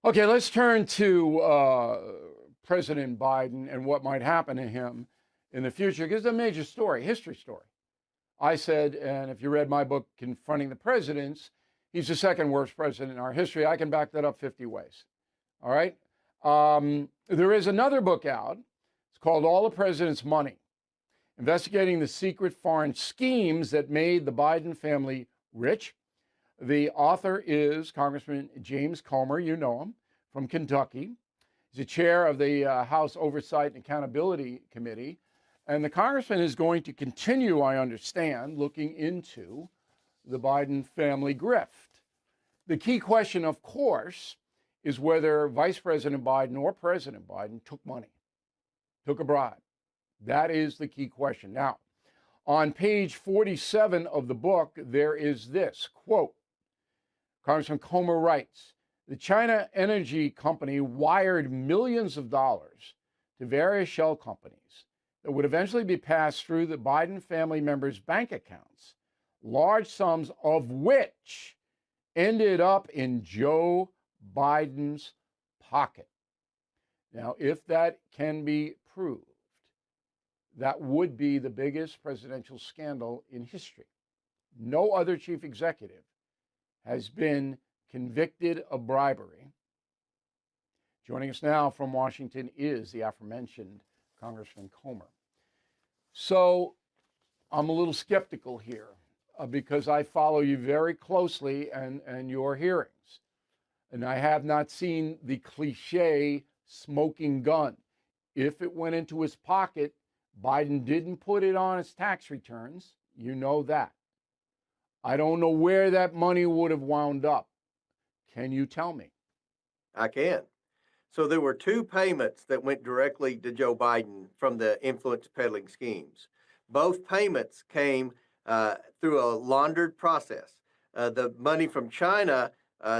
Okay, let's turn to President Biden and what might happen to him in the future, because it's a major story, history story. I said, and if you read my book, Confronting the Presidents, he's the second worst president in our history. I can back that up 50 ways. All right. There is another book out. It's called All the President's Money, investigating the secret foreign schemes that made the Biden family rich. The author is Congressman James Comer. You know him, from Kentucky. He's the chair of the House Oversight and Accountability Committee. And the congressman is going to continue, I understand, looking into the Biden family grift. The key question, of course, is whether Vice President Biden or President Biden took money, took a bribe. That is the key question. Now, on page 47 of the book, there is this quote. Congressman Comer writes, the China Energy Company wired millions of dollars to various shell companies that would eventually be passed through the Biden family members' bank accounts, large sums of which ended up in Joe Biden's pocket. Now, if that can be proved, that would be the biggest presidential scandal in history. No other chief executive has been convicted of bribery. Joining us now from Washington is the aforementioned Congressman Comer. So I'm a little skeptical here because I follow you very closely and your hearings. And I have not seen the cliche smoking gun. If it went into his pocket, Biden didn't put it on his tax returns. You know that. I don't know where that money would have wound up. Can you tell me? I can. So there were two payments that went directly to Joe Biden from the influence peddling schemes. Both payments came through a laundered process. The money from China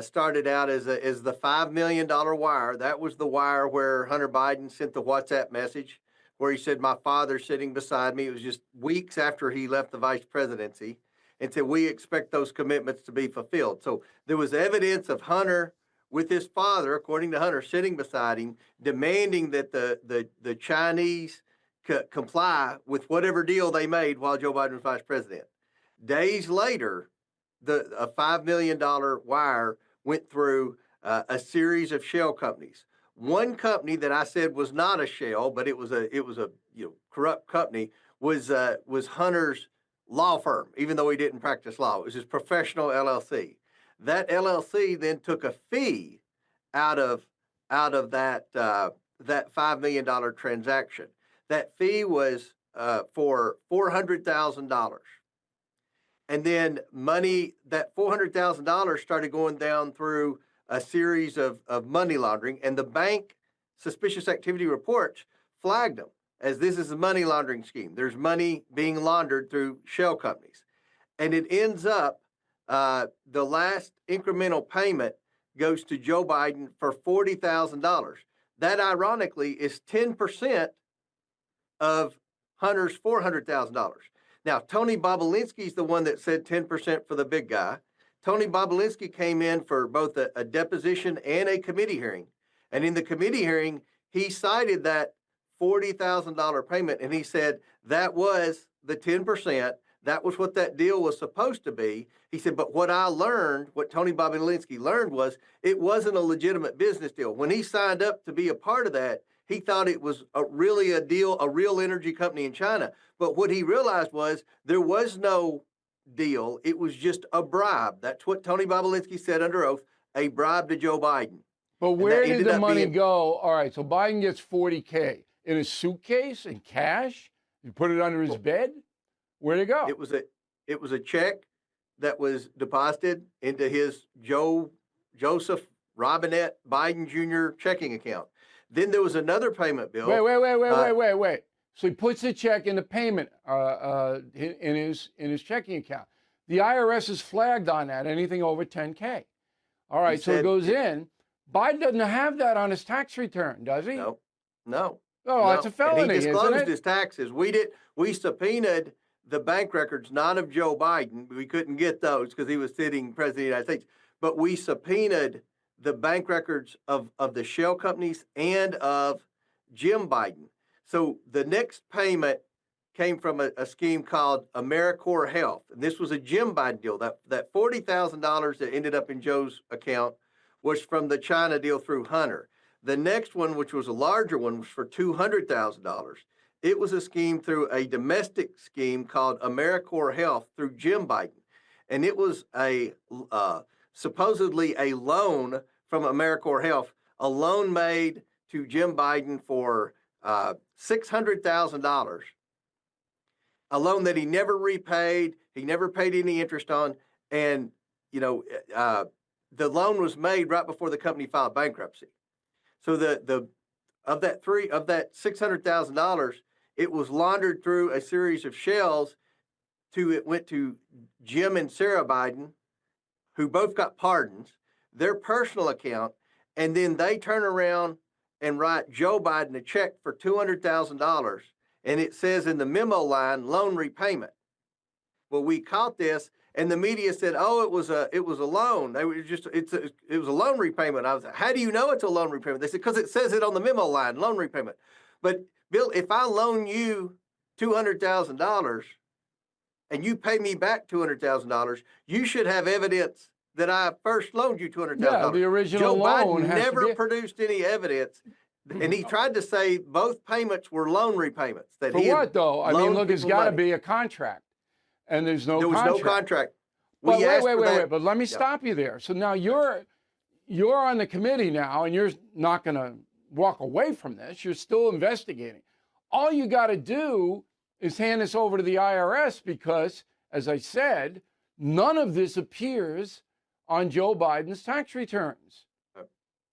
started out as the $5 million wire. That was the wire where Hunter Biden sent the WhatsApp message where he said, my father's sitting beside me. It was just weeks after he left the vice presidency, and said, we expect those commitments to be fulfilled. So there was evidence of Hunter with his father, according to Hunter, sitting beside him, demanding that the Chinese comply with whatever deal they made while Joe Biden was vice president. Days later, a $5 million wire went through a series of shell companies. One company that I said was not a shell, but it was a corrupt company, was Hunter's law firm, even though he didn't practice law. It was his professional LLC. That LLC then took a fee out of that $5 million transaction. That fee was for $400,000. And then that $400,000 started going down through a series of money laundering, and the bank suspicious activity reports flagged them as this is a money laundering scheme. There's money being laundered through shell companies. And it ends up, the last incremental payment goes to Joe Biden for $40,000. That, ironically, is 10% of Hunter's $400,000. Now, Tony Bobulinski is the one that said 10% for the big guy. Tony Bobulinski came in for both a deposition and a committee hearing. And in the committee hearing, he cited that $40,000 payment, and he said that was the 10%. That was what that deal was supposed to be. He said, but what Tony Bobulinski learned was it wasn't a legitimate business deal. When he signed up to be a part of that, he thought it was really a deal, a real energy company in China. But what he realized was there was no deal. It was just a bribe. That's what Tony Bobulinski said under oath, a bribe to Joe Biden. But where did the money go? All right, so Biden gets $40K in a suitcase in cash. You put it under his bed. Where'd it go? It was a check that was deposited into his Joseph Robinette Biden Jr. checking account. Then there was another payment bill. Wait. So he puts the check in the payment in his checking account. The IRS is flagged on that, anything over $10K. All right, so it goes in. Biden doesn't have that on his tax return, does he? No. Oh, that's a felony, and he disclosed isn't it? his taxes. We subpoenaed the bank records, not of Joe Biden. We couldn't get those because he was sitting president of the United States. But we subpoenaed the bank records of the shell companies and of Jim Biden. So the next payment came from a scheme called AmeriCorps Health. And this was a Jim Biden deal. That $40,000 that ended up in Joe's account was from the China deal through Hunter. The next one, which was a larger one, was for $200,000. It was a scheme through a domestic scheme called AmeriCorps Health through Jim Biden. And it was a supposedly a loan from AmeriCorps Health, a loan made to Jim Biden for $600,000, a loan that he never repaid. He never paid any interest on. And, the loan was made right before the company filed bankruptcy. So of that $600,000, it was laundered through a series of shells it went to Jim and Sarah Biden, who both got pardons, their personal account, and then they turn around and write Joe Biden a check for $200,000, and it says in the memo line, loan repayment. Well, we caught this, and the media said, "Oh, it was a loan. It was a loan repayment." I was like, "How do you know it's a loan repayment?" They said, "Because it says it on the memo line, loan repayment." But Bill, if I loan you $200,000 and you pay me back $200,000, you should have evidence that I first loaned you $200,000. Yeah, the original Joe loan Biden has to never be- produced any evidence, and he tried to say both payments were loan repayments. That For he had what though? I mean, loaned look, it's people got to money. be a contract, and there's no There was contract. no contract. But We wait, asked wait, for wait, that. wait. But let me stop you there. So now you're on the committee now, and you're not going to walk away from this. You're still investigating. All you got to do is hand this over to the IRS because, as I said, none of this appears on Joe Biden's tax returns.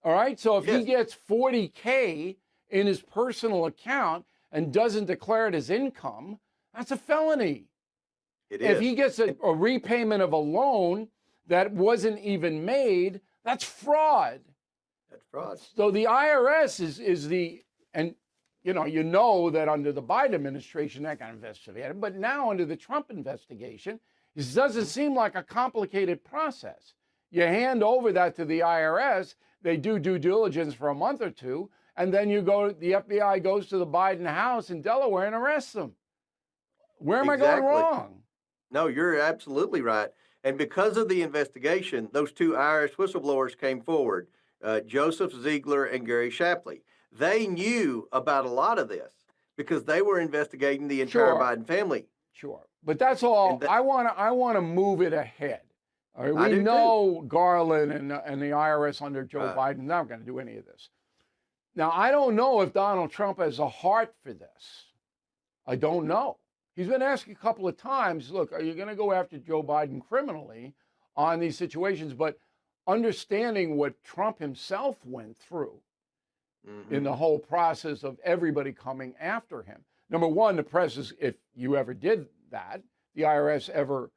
All right. So if he Yes. gets $40K in his personal account and doesn't declare it as income, that's a felony. It If is. he gets a repayment of a loan that wasn't even made, that's fraud. That's fraud. So the IRS is the, and you know that under the Biden administration that got investigated, but now under the Trump investigation, this doesn't seem like a complicated process. You hand over that to the IRS, they do due diligence for a month or two, and then the FBI goes to the Biden house in Delaware and arrests them. Where am I going Exactly. wrong? No, you're absolutely right. And because of the investigation, those two Irish whistleblowers came forward, Joseph Ziegler and Gary Shapley. They knew about a lot of this because they were investigating the entire Sure. Biden family. Sure, but that's all. And that- I want to move it ahead. All right, I we do know Garland and the IRS under Joe Right. Biden not going to do any of this. Now, I don't know if Donald Trump has a heart for this. I don't know. He's been asked a couple of times, look, are you going to go after Joe Biden criminally on these situations? But understanding what Trump himself went through in the whole process of everybody coming after him. Number one, the press is, if you ever did that, the IRS ever,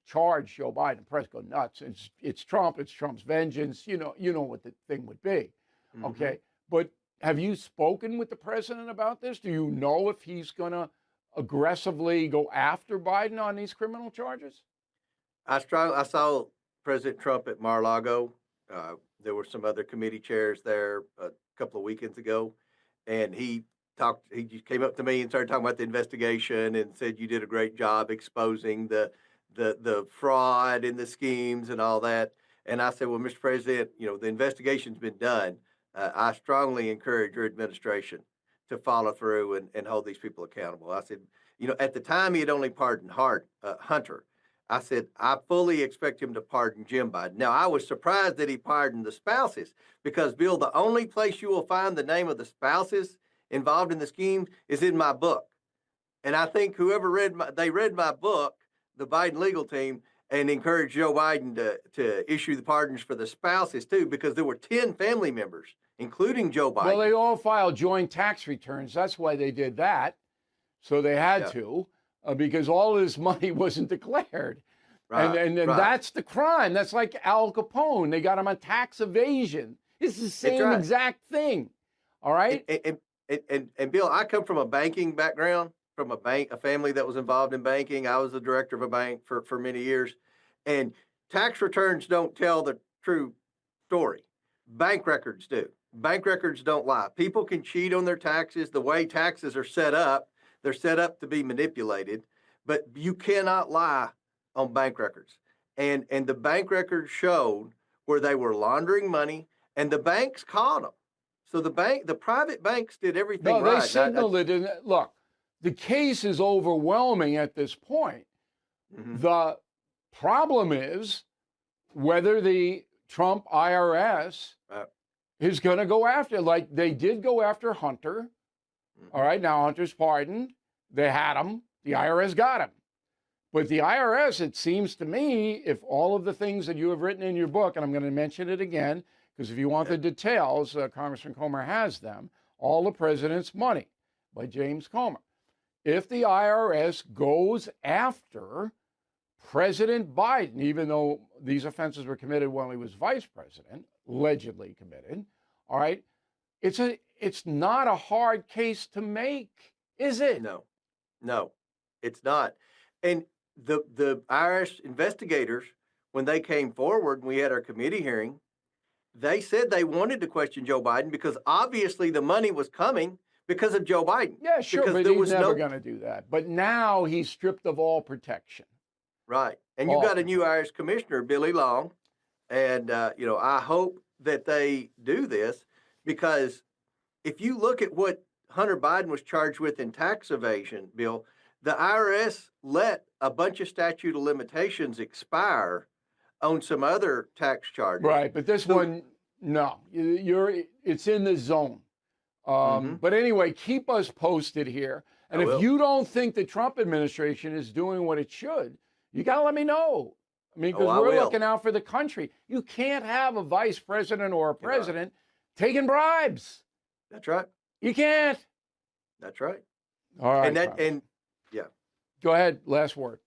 charged Joe Biden, the press go nuts. It's Trump, it's Trump's vengeance. You know what the thing would be. Mhm. Okay. But have you spoken with the president about this? Do you know if he's going to aggressively go after Biden on these criminal charges? I saw President Trump at Mar-a-Lago. There were some other committee chairs there a couple of weekends ago, and he just came up to me and started talking about the investigation and said, "You did a great job exposing the fraud and the schemes and all that." And I said, "Well, Mr. President, the investigation's been done. I strongly encourage your administration to follow through and hold these people accountable." I said, at the time he had only pardoned Hunter. I said, I fully expect him to pardon Jim Biden. Now, I was surprised that he pardoned the spouses because, Bill, the only place you will find the name of the spouses involved in the scheme is in my book. And I think whoever read my book, the Biden legal team, and encouraged Joe Biden to issue the pardons for the spouses too, because there were 10 family members, including Joe Biden. Well, they all filed joint tax returns. That's why they did that. So they had to, because all of this money wasn't declared. Right, And right. that's the crime. That's like Al Capone. They got him on tax evasion. It's the same right. exact thing. All right? And Bill, I come from a banking background, from a family that was involved in banking. I was the director of a bank for many years. And tax returns don't tell the true story. Bank records do. Bank records don't lie. People can cheat on their taxes. The way taxes are set up, they're set up to be manipulated, but you cannot lie on bank records. And the bank records showed where they were laundering money, and the banks caught them. So the private banks did everything No, right. they signaled it. And look, the case is overwhelming at this point. Mhm. The problem is whether the Trump IRS is going to go after, like they did go after Hunter. All right, now Hunter's pardoned. They had him. The IRS got him. But the IRS, it seems to me, if all of the things that you have written in your book, and I'm going to mention it again, because if you want the details, Congressman Comer has them, All the President's Money by James Comer. If the IRS goes after President Biden, even though these offenses were committed when he was vice president, allegedly committed, all right, it's not a hard case to make, is it? No, it's not. And the IRS investigators, when they came forward and we had our committee hearing, they said they wanted to question Joe Biden because obviously the money was coming because of Joe Biden. Yeah, sure, because but there he's was never going to do that. But now he's stripped of all protection. Right. And you got a new IRS commissioner, Billy Long. And, I hope that they do this because if you look at what Hunter Biden was charged with in tax evasion, Bill, the IRS let a bunch of statute of limitations expire on some other tax charges. Right, but this one, no, it's in the zone. But anyway, keep us posted here. And if you don't think the Trump administration is doing what it should, you got to let me know. I mean, because we're looking out for the country. You can't have a vice president or a president taking bribes. That's right. You can't. That's right. All right. Yeah. Go ahead. Last word.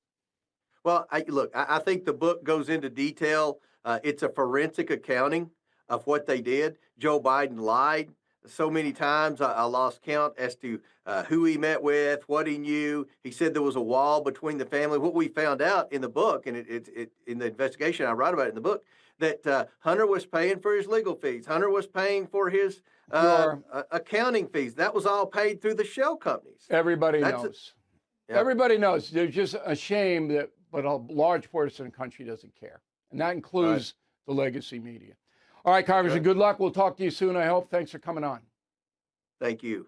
Well, I think the book goes into detail. It's a forensic accounting of what they did. Joe Biden lied so many times. I lost count as to who he met with, what he knew. He said there was a wall between the family. What we found out in the book, and it in the investigation I write about it in the book, that Hunter was paying for his legal fees. Hunter was paying for his accounting fees. That was all paid through the shell companies. Everybody knows. Everybody knows. They're just ashamed that, but a large portion of the country doesn't care. And that includes the legacy media. All right, Congressman, good luck. We'll talk to you soon, I hope. Thanks for coming on. Thank you.